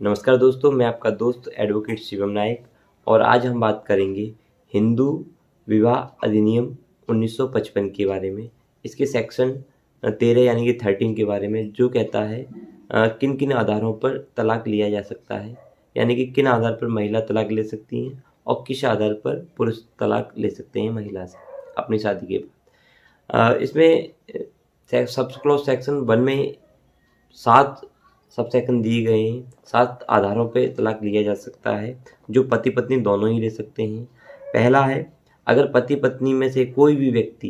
नमस्कार दोस्तों, मैं आपका दोस्त एडवोकेट शिवम नायक और आज हम बात करेंगे हिंदू विवाह अधिनियम 1955 के बारे में। इसके सेक्शन 13 यानी कि 13 के बारे में, जो कहता है किन किन आधारों पर तलाक लिया जा सकता है, यानी कि किन आधार पर महिला तलाक ले सकती हैं और किस आधार पर पुरुष तलाक ले सकते हैं महिला से अपनी शादी के बाद। इसमें सब क्लॉज सेक्शन 1 में 7 सब सेक्शन दिए गए हैं। 7 आधारों पे तलाक लिया जा सकता है, जो पति पत्नी दोनों ही ले सकते हैं। पहला है, अगर पति पत्नी में से कोई भी व्यक्ति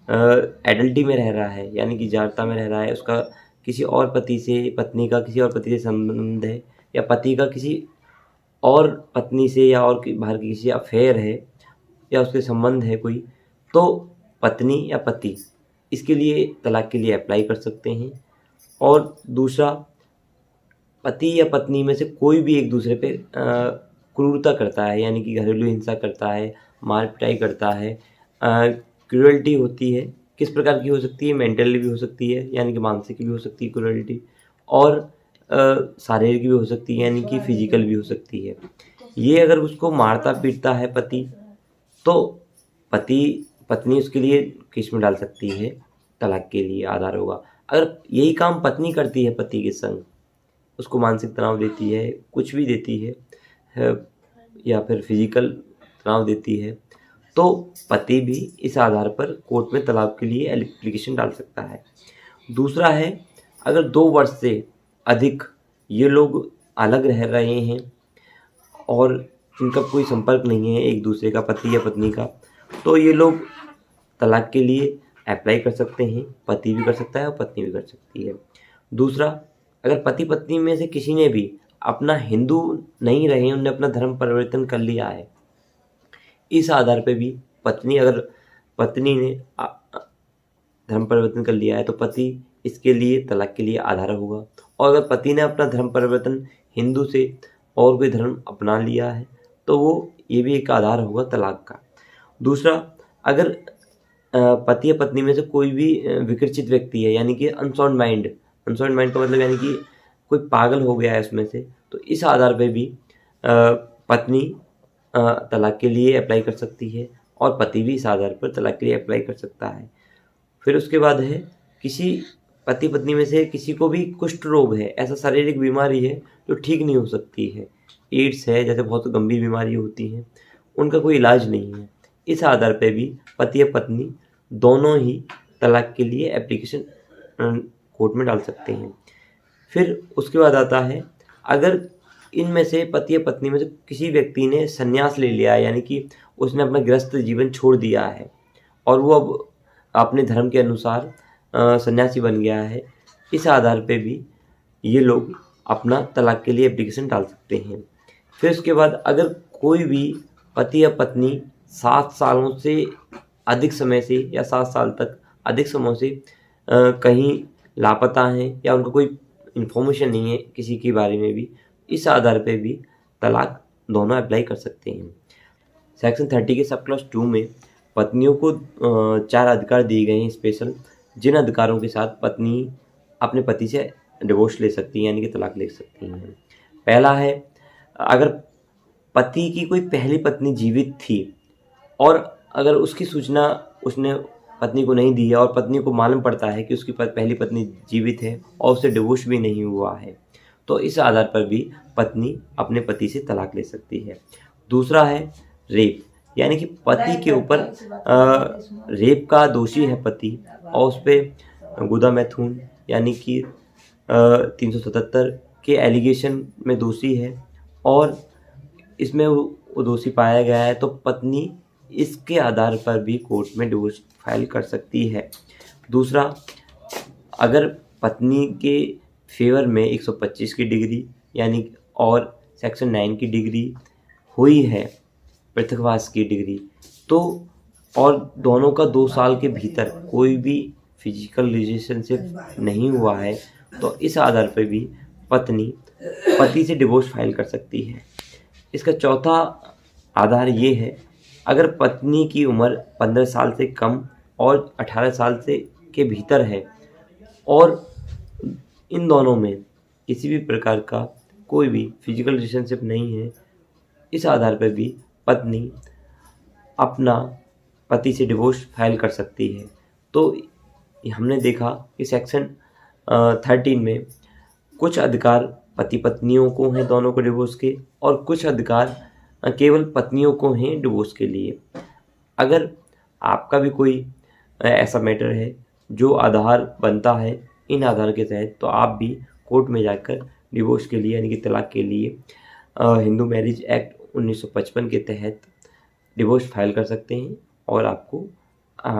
एडल्टी में रह रहा है, यानी कि जारता में रह रहा है, उसका किसी और पति से, पत्नी का किसी और पति से संबंध है, या पति का किसी और पत्नी से या और बाहर की किसी अफेयर है, या उसके संबंध है कोई, तो पत्नी या पति इसके लिए तलाक के लिए अप्लाई कर सकते हैं। और दूसरा, पति या पत्नी में से कोई भी एक दूसरे पे क्रूरता करता है, यानी कि घरेलू हिंसा करता है, मार पिटाई करता है, क्रूरल्टी होती है। किस प्रकार की हो सकती है? मेंटली भी हो सकती है, यानी कि मानसिक भी हो सकती है क्रूरल्टी, और शारीरिक भी हो सकती है, यानी कि फिजिकल भी हो सकती है। ये अगर उसको मारता पीटता है पति, तो पत्नी उसके लिए केस में डाल सकती है, तलाक के लिए आधार होगा। अगर यही काम पत्नी करती है पति के संग, उसको मानसिक तनाव देती है, कुछ भी देती है, या फिर फिजिकल तनाव देती है, तो पति भी इस आधार पर कोर्ट में तलाक के लिए एप्लीकेशन डाल सकता है। दूसरा है, अगर 2 वर्ष से अधिक ये लोग अलग रह रहे हैं और इनका कोई संपर्क नहीं है एक दूसरे का, पति या पत्नी का, तो ये लोग तलाक के लिए अप्लाई कर सकते हैं। पति भी कर सकता है और पत्नी भी कर सकती है। दूसरा, अगर पति पत्नी में से किसी ने भी अपना हिंदू नहीं रहे, उन्होंने अपना धर्म परिवर्तन कर लिया है, इस आधार पे भी अगर पत्नी ने धर्म परिवर्तन कर लिया है, तो पति इसके लिए तलाक के लिए आधार होगा। और अगर पति ने अपना धर्म परिवर्तन हिंदू से और कोई धर्म अपना लिया है, तो ये भी एक आधार होगा तलाक का। दूसरा, अगर पति या पत्नी में से कोई भी विकृचित व्यक्ति है, यानी कि अनसाउंड माइंड का मतलब यानी कि कोई पागल हो गया है उसमें से, तो इस आधार पे भी पत्नी तलाक के लिए अप्लाई कर सकती है और पति भी इस आधार पर तलाक के लिए अप्लाई कर सकता है। फिर उसके बाद है, किसी पति पत्नी में से किसी को भी कुष्ठ रोग है, ऐसा शारीरिक बीमारी है जो ठीक नहीं हो सकती है, एड्स है, जैसे बहुत गंभीर बीमारी होती हैं, उनका कोई इलाज नहीं है, इस आधार पे भी पति या पत्नी दोनों ही तलाक के लिए एप्लीकेशन कोर्ट में डाल सकते हैं। फिर उसके बाद आता है, अगर इनमें से पति या पत्नी में से किसी व्यक्ति ने संन्यास ले लिया है, यानी कि उसने अपना गृहस्थ जीवन छोड़ दिया है और वो अब अपने धर्म के अनुसार सन्यासी बन गया है, इस आधार पे भी ये लोग अपना तलाक के लिए एप्लीकेशन डाल सकते हैं। फिर उसके बाद, अगर कोई भी पति या पत्नी 7 सालों से अधिक समय से या 7 साल तक अधिक समय से कहीं लापता हैं, या उनको कोई इन्फॉर्मेशन नहीं है किसी के बारे में भी, इस आधार पे भी तलाक दोनों अप्लाई कर सकते हैं। सेक्शन 30 के सब क्लॉज 2 में पत्नियों को 4 अधिकार दिए गए हैं स्पेशल, जिन अधिकारों के साथ पत्नी अपने पति से डिवोर्स ले सकती हैं, यानी कि तलाक ले सकती हैं। पहला है, अगर पति की कोई पहली पत्नी जीवित थी और अगर उसकी सूचना उसने पत्नी को नहीं दी है और पत्नी को मालूम पड़ता है कि उसकी पहली पत्नी जीवित है और उससे डिवोर्स भी नहीं हुआ है, तो इस आधार पर भी पत्नी अपने पति से तलाक ले सकती है। दूसरा है रेप, यानी कि पति के ऊपर रेप का दोषी है पति और उस पर गुदा मैथुन यानी कि 377 के एलिगेशन में दोषी है और इसमें वो दोषी पाया गया है, तो पत्नी इसके आधार पर भी कोर्ट में डिवोर्स फाइल कर सकती है। दूसरा, अगर पत्नी के फेवर में 125 की डिग्री यानी और सेक्शन 9 की डिग्री हुई है, पृथकवास की डिग्री, तो और दोनों का 2 साल के भीतर कोई भी फिजिकल रिलेशनशिप नहीं हुआ है, तो इस आधार पर भी पत्नी पति से डिवोर्स फाइल कर सकती है। इसका चौथा आधार ये है, अगर पत्नी की उम्र 15 साल से कम और 18 साल से के भीतर है और इन दोनों में किसी भी प्रकार का कोई भी फिजिकल रिलेशनशिप नहीं है, इस आधार पर भी पत्नी अपना पति से डिवोर्स फाइल कर सकती है। तो हमने देखा कि सेक्शन 13 में कुछ अधिकार पति पत्नियों को हैं दोनों को डिवोर्स के, और कुछ अधिकार केवल पत्नियों को हैं डिवोर्स के लिए। अगर आपका भी कोई ऐसा मैटर है जो आधार बनता है इन आधार के तहत, तो आप भी कोर्ट में जाकर डिवोर्स के लिए यानी कि तलाक के लिए हिंदू मैरिज एक्ट 1955 के तहत डिवोर्स फाइल कर सकते हैं और आपको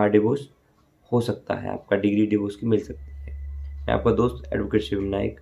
डिवोर्स हो सकता है, आपका डिग्री डिवोर्स की मिल सकती है। मैं आपका दोस्त एडवोकेट शिवम नायक।